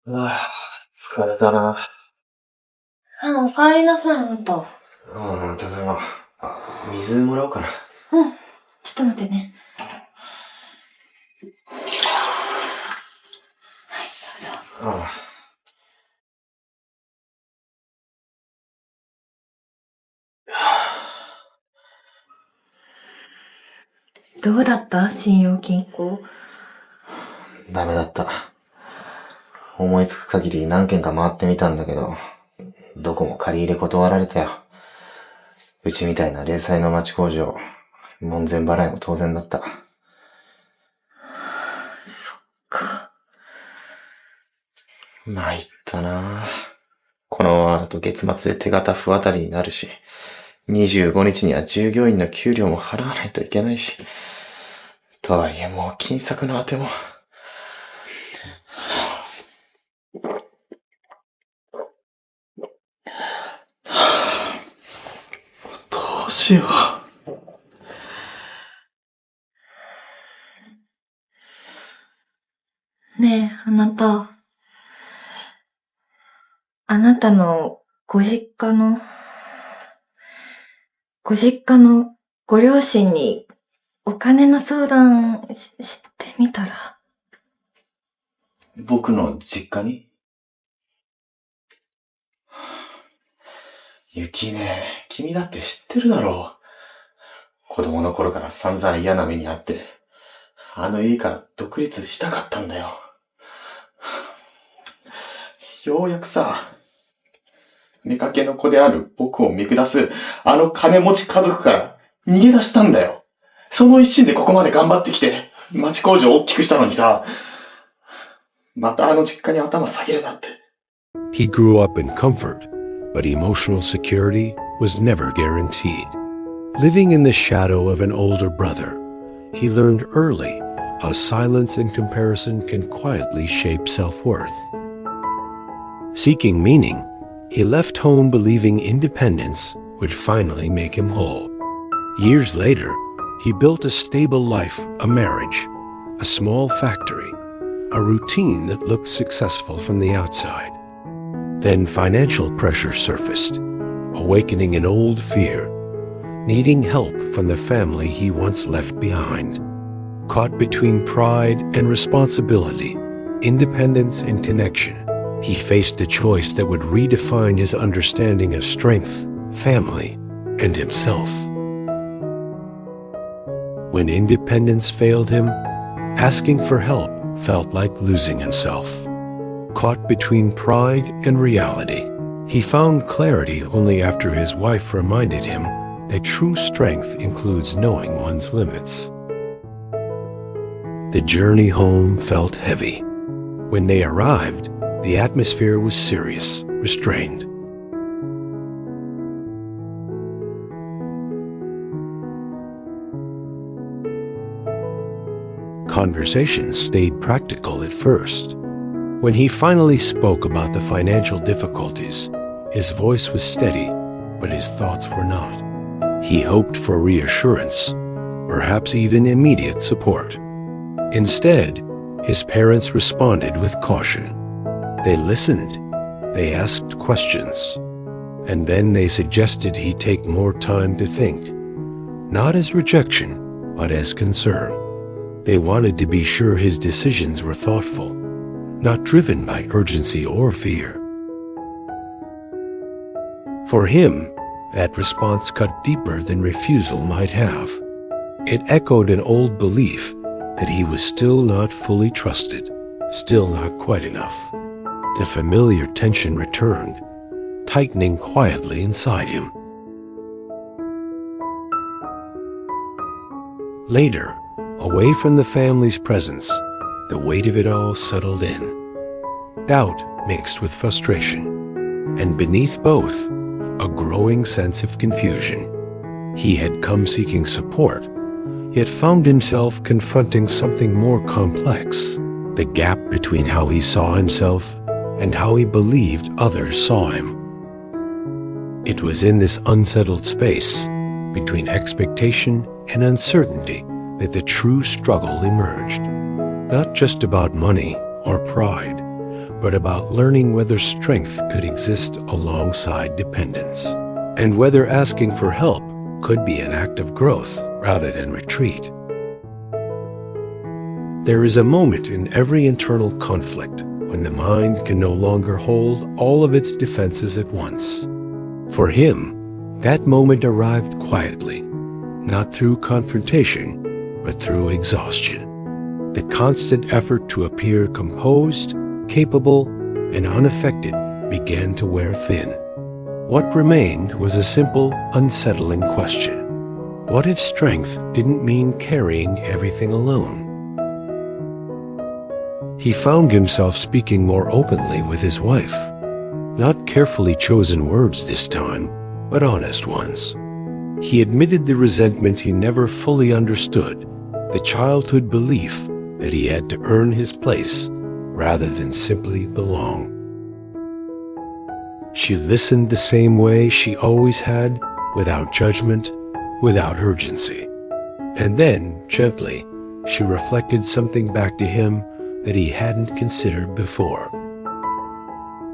疲れたな。お帰りなさい、あなた。ただいま。水もらおうかな。ちょっと待ってね。はい、どうぞ。どうだった信用金庫？ダメだった。思いつく限り何軒か回ってみたんだけど、どこも借り入れ断られたよ。うちみたいな零細の町工場、門前払いも当然だった。そっか。参ったな。このままだと月末で手形不渡りになるし、25日には従業員の給料も払わないといけないし、とはいえもう金策のあても。どうしよう。ねえ、あなた。あなたのご実家のご両親にお金の相談してみたら？僕の実家に？ゆきね、君だって知ってるだろう。子供の頃から散々嫌な目にあって、あの家から独立したかったんだよ。ようやくさ、見かけの子である僕を見下すあの金持ち家族から逃げ出したんだよ。その一心でここまで頑張ってきて、町工場を大きくしたのにさ、またあの実家に頭下げるなんて。He grew up in comfort, but emotional security was never guaranteed. Living in the shadow of an older brother, he learned early how silence and comparison can quietly shape self-worth. Seeking meaning, he left home believing independence would finally make him whole. Years later, he built a stable life, a marriage, a small factory, a routine that looked successful from the outside. Then financial pressure surfaced, awakening an old fear, needing help from the family he once left behind. Caught between pride and responsibility, independence and connection, he faced a choice that would redefine his understanding of strength, family, and himself. When independence failed him, asking for help felt like losing himself. Caught between pride and reality, he found clarity only after his wife reminded him that true strength includes knowing one's limits. The journey home felt heavy. When they arrived, the atmosphere was serious, restrained. Conversations stayed practical at first. When he finally spoke about the financial difficulties, his voice was steady, but his thoughts were not. He hoped for reassurance, perhaps even immediate support. Instead, his parents responded with caution. They listened, they asked questions, and then they suggested he take more time to think, not as rejection, but as concern. They wanted to be sure his decisions were thoughtful, not driven by urgency or fear. For him, that response cut deeper than refusal might have. It echoed an old belief that he was still not fully trusted, still not quite enough. The familiar tension returned, tightening quietly inside him. Later, away from the family's presence, the weight of it all settled in. Doubt mixed with frustration, and beneath both, a growing sense of confusion. He had come seeking support, yet found himself confronting something more complex, the gap between how he saw himself and how he believed others saw him. It was in this unsettled space, between expectation and uncertainty, that the true struggle emerged. Not just about money or pride, but about learning whether strength could exist alongside dependence, and whether asking for help could be an act of growth rather than retreat. There is a moment in every internal conflict when the mind can no longer hold all of its defenses at once. For him, that moment arrived quietly, not through confrontation, but through exhaustion. The constant effort to appear composed, capable, and unaffected began to wear thin. What remained was a simple, unsettling question. What if strength didn't mean carrying everything alone? He found himself speaking more openly with his wife. Not carefully chosen words this time, but honest ones. He admitted the resentment he never fully understood, the childhood belief that he had to earn his place rather than simply belong. She listened the same way she always had, without judgment, without urgency. And then, gently, she reflected something back to him that he hadn't considered before.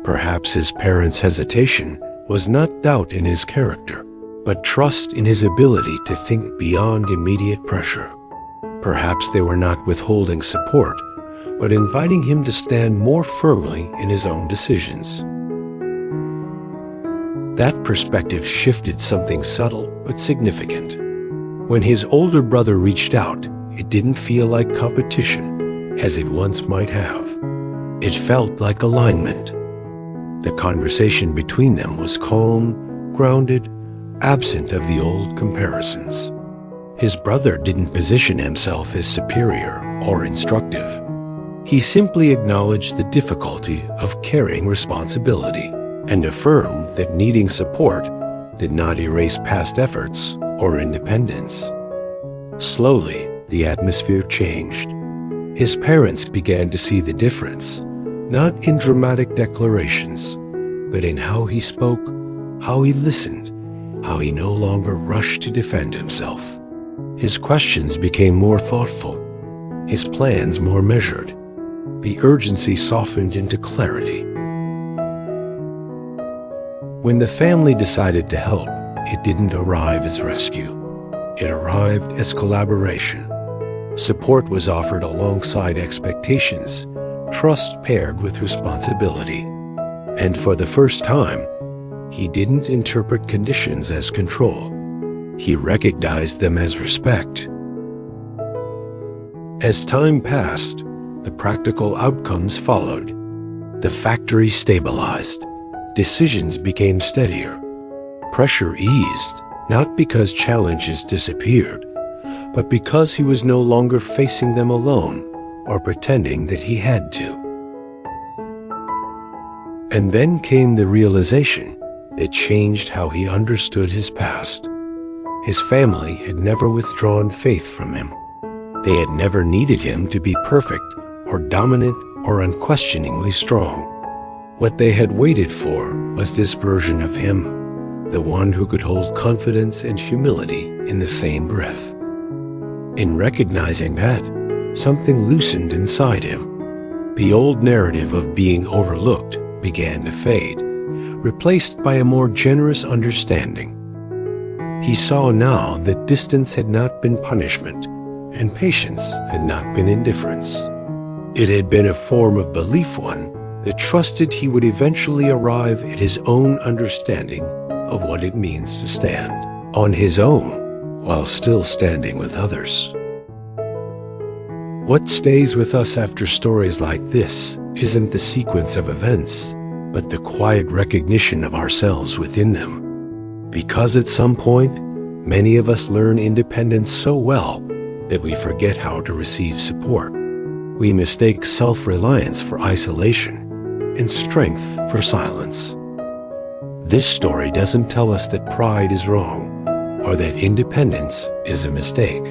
Perhaps his parents' hesitation was not doubt in his character, but trust in his ability to think beyond immediate pressure. Perhaps they were not withholding support, but inviting him to stand more firmly in his own decisions. That perspective shifted something subtle but significant. When his older brother reached out, it didn't feel like competition, as it once might have. It felt like alignment. The conversation between them was calm, grounded, absent of the old comparisons. His brother didn't position himself as superior or instructive. He simply acknowledged the difficulty of carrying responsibility and affirmed that needing support did not erase past efforts or independence. Slowly, the atmosphere changed. His parents began to see the difference, not in dramatic declarations, but in how he spoke, how he listened, how he no longer rushed to defend himself. His questions became more thoughtful, his plans more measured. The urgency softened into clarity. When the family decided to help, it didn't arrive as rescue. It arrived as collaboration. Support was offered alongside expectations, trust paired with responsibility. And for the first time, he didn't interpret conditions as control. He recognized them as respect. As time passed, the practical outcomes followed. The factory stabilized. Decisions became steadier. Pressure eased, not because challenges disappeared, but because he was no longer facing them alone or pretending that he had to. And then came the realization that changed how he understood his past. His family had never withdrawn faith from him. They had never needed him to be perfect or dominant or unquestioningly strong. What they had waited for was this version of him, the one who could hold confidence and humility in the same breath. In recognizing that, something loosened inside him. The old narrative of being overlooked began to fade, replaced by a more generous understanding. He saw now that distance had not been punishment, and patience had not been indifference. It had been a form of belief one that trusted he would eventually arrive at his own understanding of what it means to stand on his own while still standing with others. What stays with us after stories like this isn't the sequence of events, but the quiet recognition of ourselves within them. Because at some point, many of us learn independence so well that we forget how to receive support. We mistake self-reliance for isolation and strength for silence. This story doesn't tell us that pride is wrong or that independence is a mistake.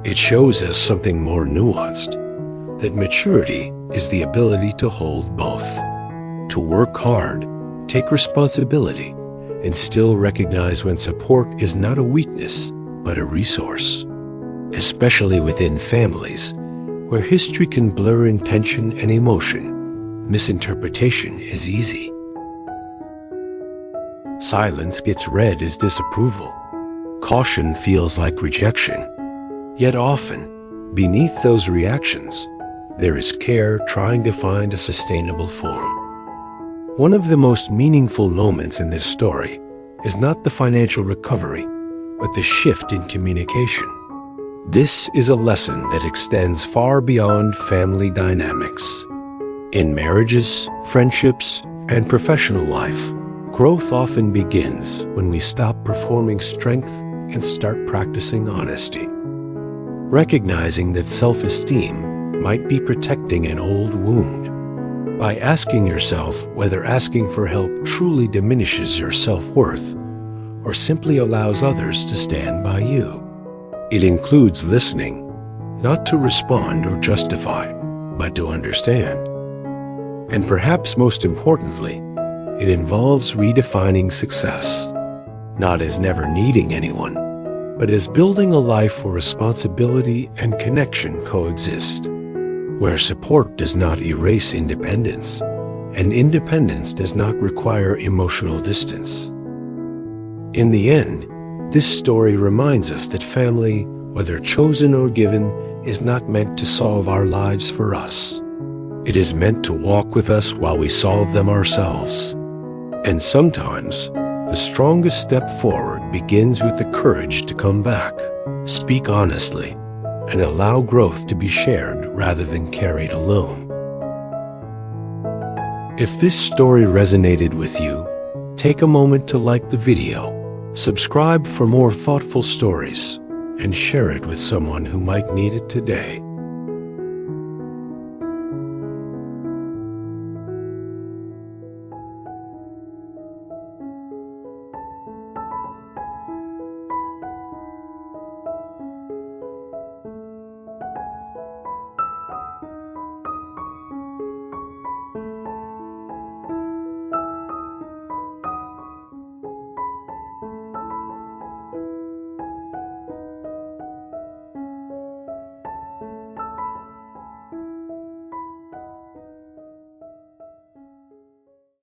It shows us something more nuanced, that maturity is the ability to hold both, to work hard, take responsibility, and still recognize when support is not a weakness, but a resource. Especially within families, where history can blur intention and emotion, misinterpretation is easy. Silence gets read as disapproval. Caution feels like rejection. Yet often, beneath those reactions, there is care trying to find a sustainable form. One of the most meaningful moments in this story is not the financial recovery, but the shift in communication. This is a lesson that extends far beyond family dynamics. In marriages, friendships, and professional life, growth often begins when we stop performing strength and start practicing honesty. Recognizing that self-esteem might be protecting an old wound. By asking yourself whether asking for help truly diminishes your self-worth or simply allows others to stand by you. It includes listening, not to respond or justify, but to understand. And perhaps most importantly, it involves redefining success, not as never needing anyone, but as building a life where responsibility and connection coexist, where support does not erase independence, and independence does not require emotional distance. In the end, this story reminds us that family, whether chosen or given, is not meant to solve our lives for us. It is meant to walk with us while we solve them ourselves. And sometimes, the strongest step forward begins with the courage to come back, speak honestly, and allow growth to be shared rather than carried alone. If this story resonated with you, take a moment to like the video, subscribe for more thoughtful stories, and share it with someone who might need it today.